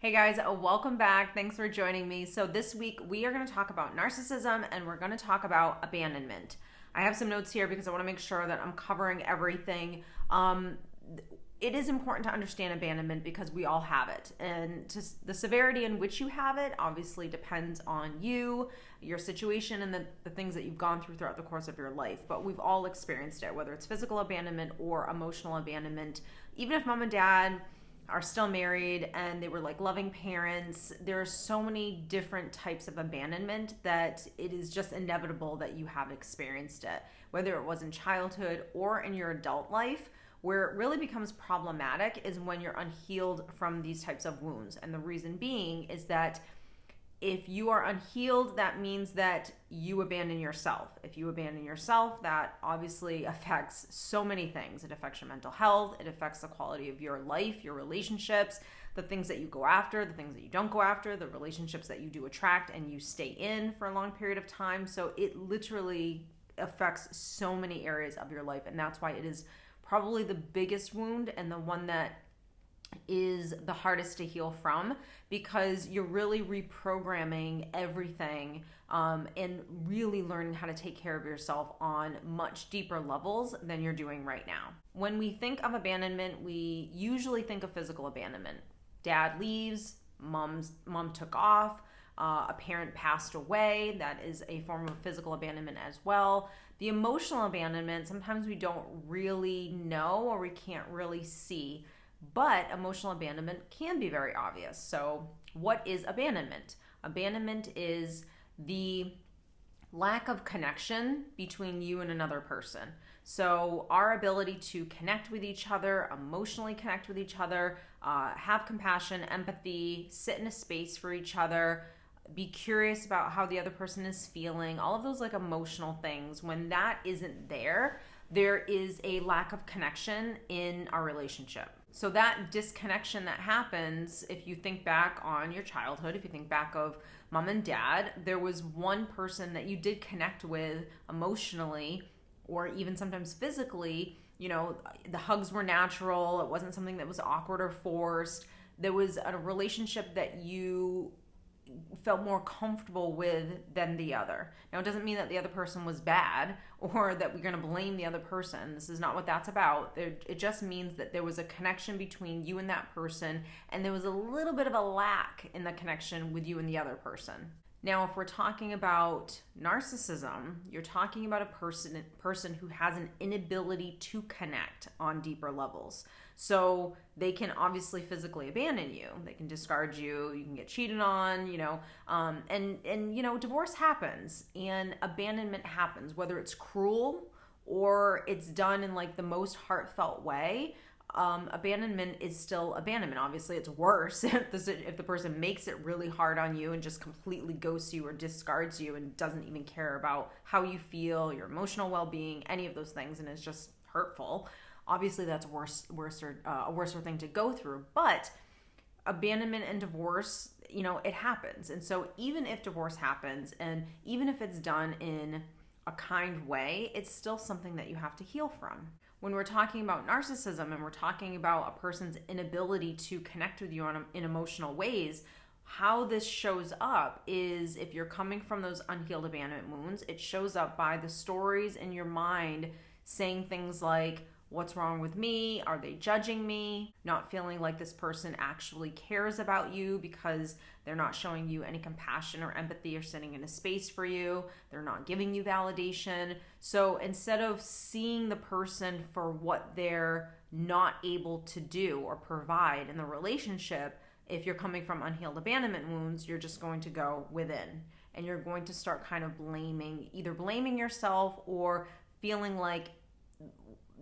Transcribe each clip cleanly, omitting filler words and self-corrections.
Hey guys, welcome back. Thanks for joining me. So this week we are going to talk about narcissism and we're going to talk about abandonment. I have some notes here because I want to make sure that I'm covering everything. It is important to understand abandonment because we all have it, and the severity in which you have it obviously depends on you, your situation, and the things that you've gone through throughout the course of your life. But we've all experienced it, whether it's physical abandonment or emotional abandonment. Even if mom and dad are still married and they were like loving parents, there are so many different types of abandonment that it is just inevitable that you have experienced it, whether it was in childhood or in your adult life. Where it really becomes problematic is when you're unhealed from these types of wounds. And the reason being is that if you are unhealed, that means that you abandon yourself. If you abandon yourself, that obviously affects so many things. It affects your mental health. It affects the quality of your life, your relationships, the things that you go after, the things that you don't go after, the relationships that you do attract and you stay in for a long period of time. So it literally affects so many areas of your life. And that's why it is probably the biggest wound and the one that is the hardest to heal from, because you're really reprogramming everything and really learning how to take care of yourself on much deeper levels than you're doing right now. When we think of abandonment, we usually think of physical abandonment. Dad leaves, mom took off, a parent passed away. That is a form of physical abandonment as well. The emotional abandonment, sometimes we don't really know or we can't really see, but emotional abandonment can be very obvious. So what is abandonment? Abandonment is the lack of connection between you and another person. So our ability to connect with each other, emotionally connect with each other, have compassion, empathy, sit in a space for each other, be curious about how the other person is feeling, all of those like emotional things. When that isn't there, there is a lack of connection in our relationship. So that disconnection that happens, if you think back on your childhood, if you think back of mom and dad, there was one person that you did connect with emotionally or even sometimes physically. You know, the hugs were natural. It wasn't something that was awkward or forced. There was a relationship that you felt more comfortable with than the other. Now, it doesn't mean that the other person was bad or that we're going to blame the other person. This is not what that's about. It just means that there was a connection between you and that person, and there was a little bit of a lack in the connection with you and the other person. Now, if we're talking about narcissism, you're talking about a person who has an inability to connect on deeper levels. So they can obviously physically abandon you. They can discard you. You can get cheated on, and divorce happens and abandonment happens, whether it's cruel or it's done in like the most heartfelt way. Abandonment is still abandonment. Obviously, it's worse if the person makes it really hard on you and just completely ghosts you or discards you and doesn't even care about how you feel, your emotional well-being, any of those things, and is just hurtful. Obviously, that's a worser thing to go through. But abandonment and divorce, it happens. And so even if divorce happens and even if it's done in a kind way, it's still something that you have to heal from. When we're talking about narcissism and we're talking about a person's inability to connect with you in emotional ways, how this shows up is if you're coming from those unhealed abandonment wounds, it shows up by the stories in your mind saying things like, what's wrong with me? Are they judging me? Not feeling like this person actually cares about you because they're not showing you any compassion or empathy or sitting in a space for you. They're not giving you validation. So instead of seeing the person for what they're not able to do or provide in the relationship, if you're coming from unhealed abandonment wounds, you're just going to go within and you're going to start kind of either blaming yourself or feeling like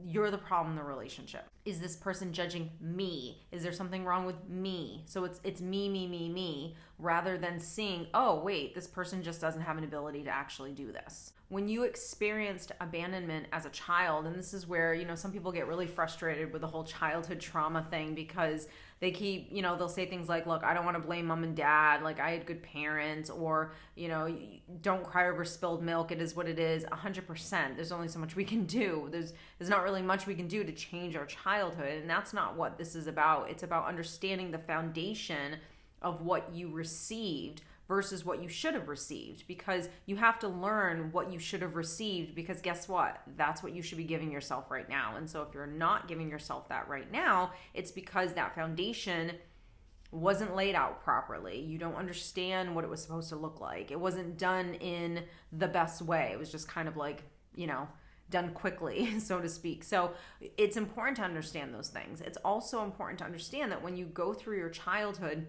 you're the problem in the relationship. Is this person judging me? Is there something wrong with me? So it's me, rather than seeing, oh, wait, this person just doesn't have an ability to actually do this. When you experienced abandonment as a child, and this is where, some people get really frustrated with the whole childhood trauma thing because they keep, they'll say things like, look, I don't want to blame mom and dad. Like, I had good parents, or, don't cry over spilled milk. It is what it is. 100%. There's only so much we can do. There's not really much we can do to change our childhood. And that's not what this is about. It's about understanding the foundation of what you received versus what you should have received, because you have to learn what you should have received, because guess what? That's what you should be giving yourself right now. And so if you're not giving yourself that right now, it's because that foundation wasn't laid out properly. You don't understand what it was supposed to look like. It wasn't done in the best way. It was just kind of like, done quickly, so to speak. So it's important to understand those things. It's also important to understand that when you go through your childhood,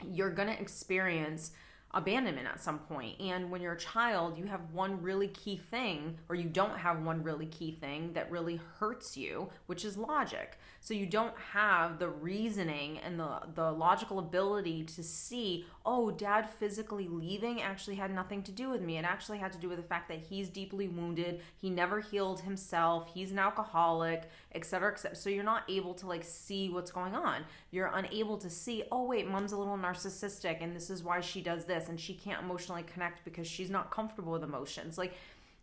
you're going to experience abandonment at some point. And when you're a child, you have one really key thing, or you don't have one really key thing that really hurts you, which is logic. So you don't have the reasoning and the logical ability to see, oh, dad physically leaving actually had nothing to do with me. It actually had to do with the fact that he's deeply wounded. He never healed himself. He's an alcoholic, et cetera, et cetera. So you're not able to see what's going on. You're unable to see, oh, wait, mom's a little narcissistic and this is why she does this, and she can't emotionally connect because she's not comfortable with emotions.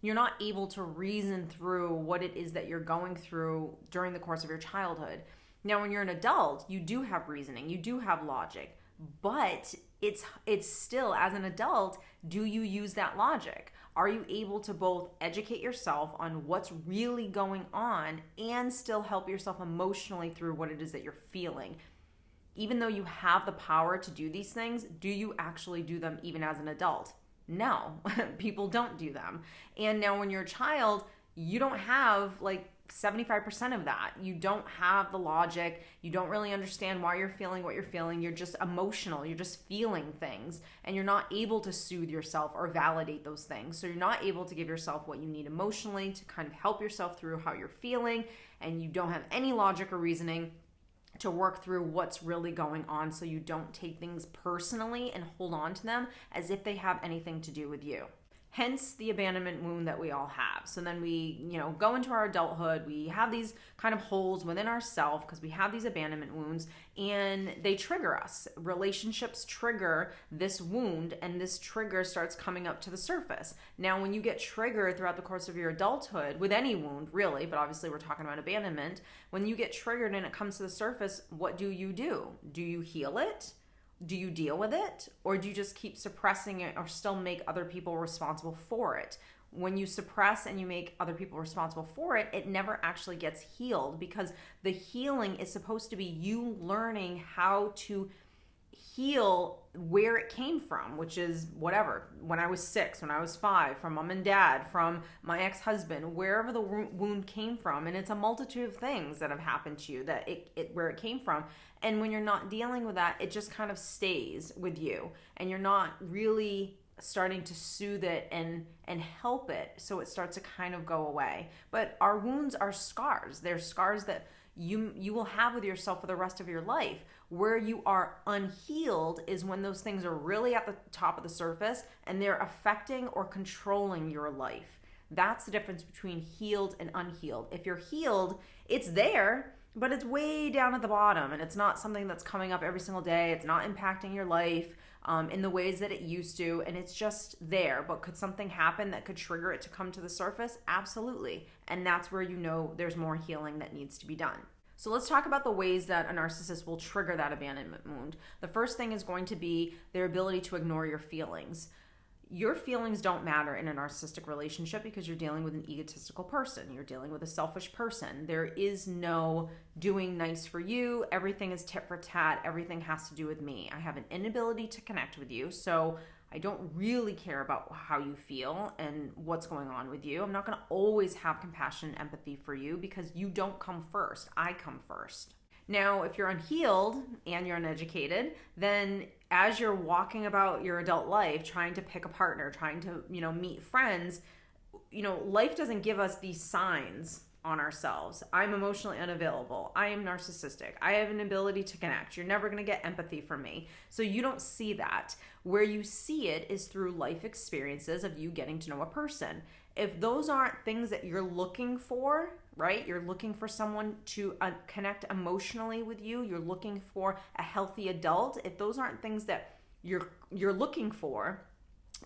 You're not able to reason through what it is that you're going through during the course of your childhood. Now, when you're an adult, you do have reasoning, you do have logic, but it's still, as an adult, do you use that logic? Are you able to both educate yourself on what's really going on and still help yourself emotionally through what it is that you're feeling? Even though you have the power to do these things, do you actually do them even as an adult? No, people don't do them. And now when you're a child, you don't have 75% of that. You don't have the logic. You don't really understand why you're feeling what you're feeling. You're just emotional. You're just feeling things, and you're not able to soothe yourself or validate those things. So you're not able to give yourself what you need emotionally to kind of help yourself through how you're feeling, and you don't have any logic or reasoning to work through what's really going on, so you don't take things personally and hold on to them as if they have anything to do with you. Hence the abandonment wound that we all have. So then we, go into our adulthood, we have these kind of holes within ourselves because we have these abandonment wounds, and they trigger us. Relationships trigger this wound, and this trigger starts coming up to the surface. Now, when you get triggered throughout the course of your adulthood, with any wound really, but obviously we're talking about abandonment, when you get triggered and it comes to the surface, what do? Do you heal it? Do you deal with it, or do you just keep suppressing it or still make other people responsible for it? When you suppress and you make other people responsible for it, it never actually gets healed, because the healing is supposed to be you learning how to heal where it came from, which is whatever. When I was 6, when I was 5, from mom and dad, from my ex-husband, wherever the wound came from. And it's a multitude of things that have happened to you that where it came from. And when you're not dealing with that, it just kind of stays with you, and you're not really starting to soothe it and help it, so it starts to kind of go away. But our wounds are scars. They're scars that you will have with yourself for the rest of your life. Where you are unhealed is when those things are really at the top of the surface and they're affecting or controlling your life. That's the difference between healed and unhealed. If you're healed, it's there, but it's way down at the bottom, and it's not something that's coming up every single day. It's not impacting your life in the ways that it used to, and it's just there. But could something happen that could trigger it to come to the surface? Absolutely. And that's where there's more healing that needs to be done. So let's talk about the ways that a narcissist will trigger that abandonment wound. The first thing is going to be their ability to ignore your feelings. Your feelings don't matter in a narcissistic relationship because you're dealing with an egotistical person. You're dealing with a selfish person. There is no doing nice for you. Everything is tit for tat. Everything has to do with me. I have an inability to connect with you, so I don't really care about how you feel and what's going on with you. I'm not going to always have compassion and empathy for you because you don't come first. I come first. Now, if you're unhealed and you're uneducated, then as you're walking about your adult life, trying to pick a partner, trying to, meet friends, life doesn't give us these signs on ourselves. I'm emotionally unavailable. I am narcissistic. I have an ability to connect. You're never going to get empathy from me. So you don't see that. Where you see it is through life experiences of you getting to know a person. If those aren't things that you're looking for, right? You're looking for someone to connect emotionally with you. You're looking for a healthy adult. If those aren't things that you're looking for,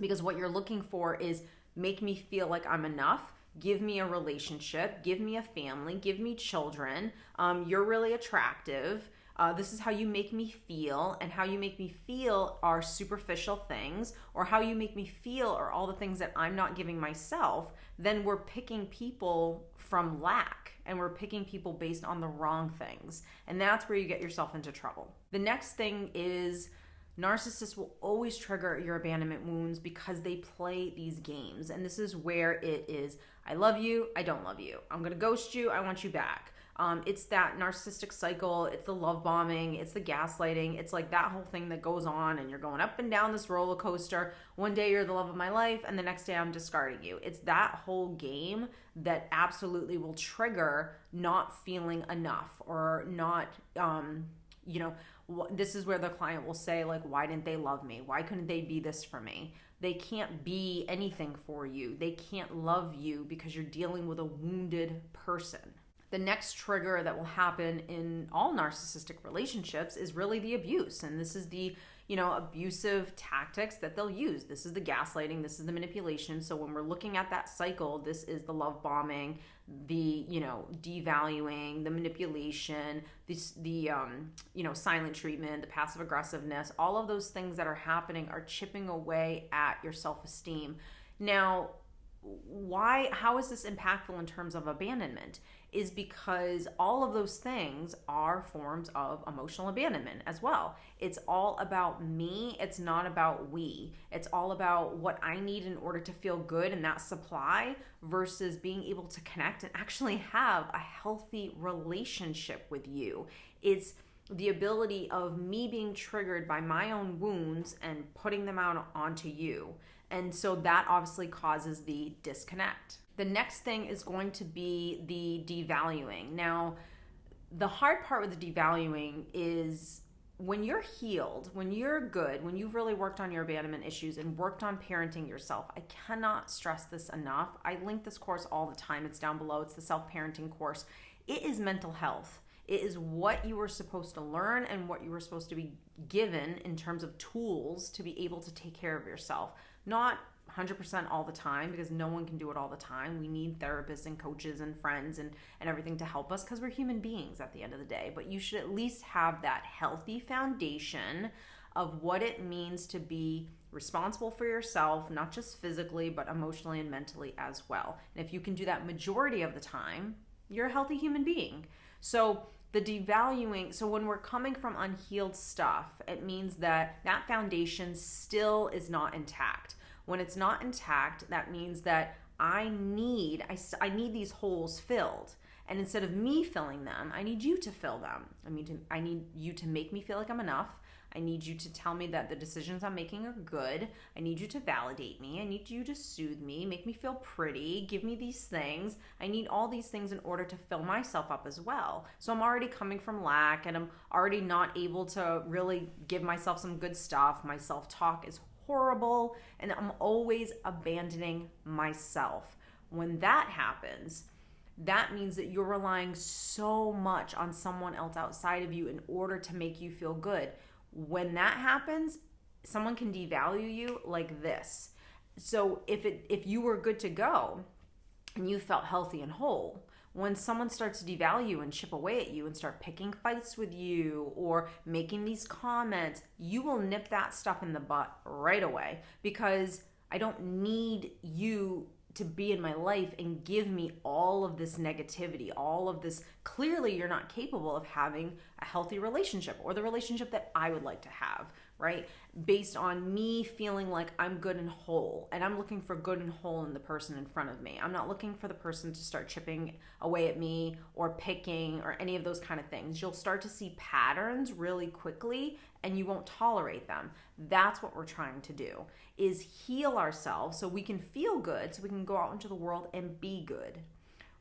because what you're looking for is make me feel like I'm enough, give me a relationship, give me a family, give me children, you're really attractive, This is how you make me feel, and how you make me feel are superficial things, or how you make me feel are all the things that I'm not giving myself. Then we're picking people from lack, and we're picking people based on the wrong things. And that's where you get yourself into trouble. The next thing is narcissists will always trigger your abandonment wounds because they play these games. And this is where it is, I love you, I don't love you. I'm going to ghost you, I want you back. It's that narcissistic cycle. It's the love bombing. It's the gaslighting. It's like that whole thing that goes on, and you're going up and down this roller coaster. One day you're the love of my life, and the next day I'm discarding you. It's that whole game that absolutely will trigger not feeling enough, or not, this is where the client will say, like, why didn't they love me? Why couldn't they be this for me? They can't be anything for you. They can't love you because you're dealing with a wounded person. The next trigger that will happen in all narcissistic relationships is really the abuse. And this is the, abusive tactics that they'll use. This is the gaslighting. This is the manipulation. So when we're looking at that cycle, this is the love bombing, the, devaluing, the manipulation, the silent treatment, the passive aggressiveness. All of those things that are happening are chipping away at your self-esteem. Now, how is this impactful in terms of abandonment? Is because all of those things are forms of emotional abandonment as well. It's all about me. It's not about we. It's all about what I need in order to feel good and that supply, versus being able to connect and actually have a healthy relationship with you. It's the ability of me being triggered by my own wounds and putting them out onto you. And so that obviously causes the disconnect. The next thing is going to be the devaluing. Now, the hard part with the devaluing is when you're healed, when you're good, when you've really worked on your abandonment issues and worked on parenting yourself. I cannot stress this enough. I link this course all the time. It's down below. It's the self-parenting course. It is mental health. It is what you were supposed to learn and what you were supposed to be given in terms of tools to be able to take care of yourself. Not 100% all the time, because no one can do it all the time. We need therapists and coaches and friends and everything to help us, because we're human beings at the end of the day. But you should at least have that healthy foundation of what it means to be responsible for yourself, not just physically, but emotionally and mentally as well. And if you can do that majority of the time, you're a healthy human being. So the devaluing, so when we're coming from unhealed stuff, it means that that foundation still is not intact. When it's not intact, that means that I need these holes filled. And instead of me filling them, I need you to fill them. I need you to make me feel like I'm enough. I need you to tell me that the decisions I'm making are good. I need you to validate me. I need you to soothe me, make me feel pretty, give me these things. I need all these things in order to fill myself up as well. So I'm already coming from lack, and I'm already not able to really give myself some good stuff. My self-talk is horrible, and I'm always abandoning myself. When that happens, that means that you're relying so much on someone else outside of you in order to make you feel good. When that happens, someone can devalue you like this. So if you were good to go and you felt healthy and whole, when someone starts to devalue and chip away at you and start picking fights with you or making these comments, you will nip that stuff in the butt right away, because I don't need you to be in my life and give me all of this negativity, all of this. Clearly, you're not capable of having a healthy relationship, or the relationship that I would like to have, right? Based on me feeling like I'm good and whole, and I'm looking for good and whole in the person in front of me. I'm not looking for the person to start chipping away at me or picking or any of those kind of things. You'll start to see patterns really quickly, and you won't tolerate them. That's what we're trying to do, is heal ourselves so we can feel good, so we can go out into the world and be good.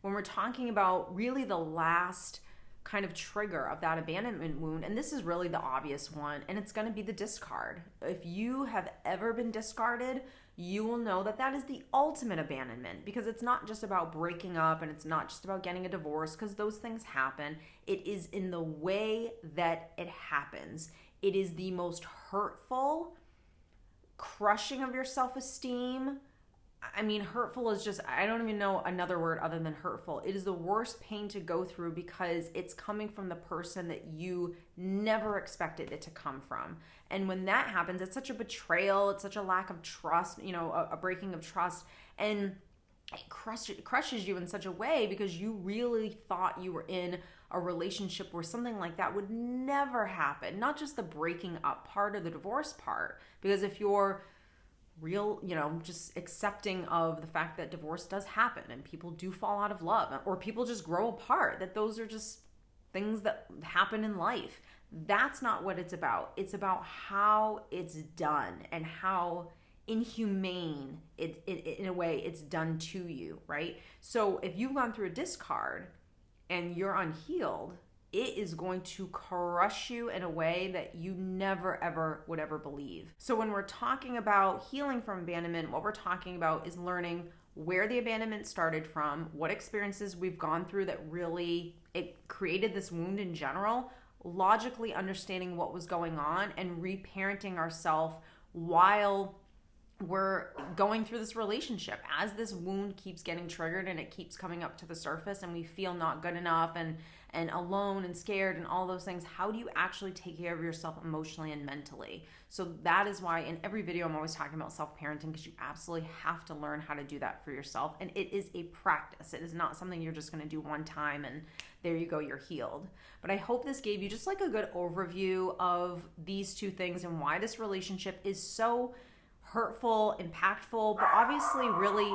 When we're talking about really the last kind of trigger of that abandonment wound, and this is really the obvious one, and it's going to be the discard. If you have ever been discarded, you will know that that is the ultimate abandonment, because it's not just about breaking up, and it's not just about getting a divorce, because those things happen. It is in the way that it happens. It is the most hurtful, crushing of your self-esteem, I mean, hurtful is just, I don't even know another word other than hurtful. It is the worst pain to go through because it's coming from the person that you never expected it to come from. And when that happens, it's such a betrayal, it's such a lack of trust, a breaking of trust. And it crushes you in such a way because you really thought you were in a relationship where something like that would never happen. Not just the breaking up part or the divorce part. Because if you're real, just accepting of the fact that divorce does happen and people do fall out of love or people just grow apart, that those are just things that happen in life. That's not what it's about. It's about how it's done and how inhumane in a way it's done to you, right? So if you've gone through a discard and you're unhealed, it is going to crush you in a way that you never ever would ever believe. So when we're talking about healing from abandonment, what we're talking about is learning where the abandonment started from, what experiences we've gone through that really it created this wound in general, logically understanding what was going on and reparenting ourselves while we're going through this relationship. As this wound keeps getting triggered and it keeps coming up to the surface and we feel not good enough and alone and scared and all those things, how do you actually take care of yourself emotionally and mentally? So that is why in every video I'm always talking about self-parenting, because you absolutely have to learn how to do that for yourself. And it is a practice. It is not something you're just going to do one time and there you go, you're healed. But I hope this gave you just like a good overview of these two things and why this relationship is so hurtful, impactful, but obviously really,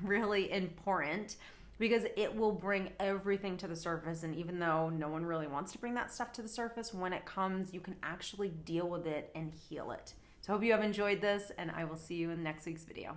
really important, because it will bring everything to the surface. And even though no one really wants to bring that stuff to the surface, when it comes, you can actually deal with it and heal it. So I hope you have enjoyed this, and I will see you in next week's video.